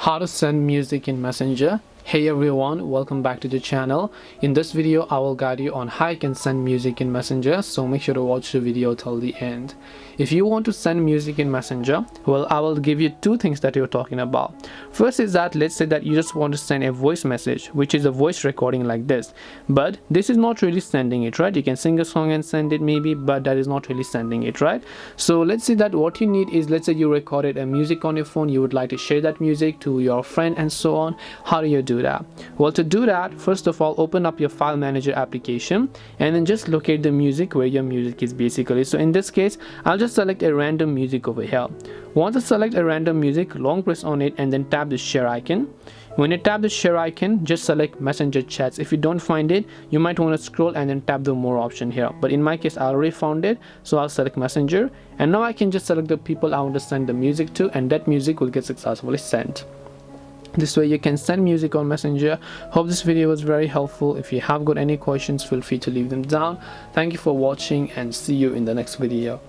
How to send music in Messenger. Hey everyone, welcome back to the channel. In this video I will guide you on how you can send music in Messenger, so make sure to watch the video till the end. If you want to send music in Messenger, well, I will give you two things that you're talking about. First is that let's say that you just want to send a voice message, which is a voice recording like this, but this is not really sending it, right? You can sing a song and send it maybe, but that is not really sending it, right? So let's say that what you need is, let's say you recorded a music on your phone, you would like to share that music to your friend and so on. How do you do that? Well, to do that, first of all, open up your file manager application and then just locate the music where your music is basically. So in this case, I'll just select a random music over here. Once I select a random music, long press on it and then tap the share icon. When you tap the share icon, just select messenger chats. If you don't find it, you might want to scroll and then tap the more option here, but in my case I already found it, so I'll select messenger, and now I can just select the people I want to send the music to, and that music will get successfully sent. This way you can send music on Messenger. Hope this video was very helpful. If you have got any questions, feel free to leave them down. Thank you for watching and see you in the next video.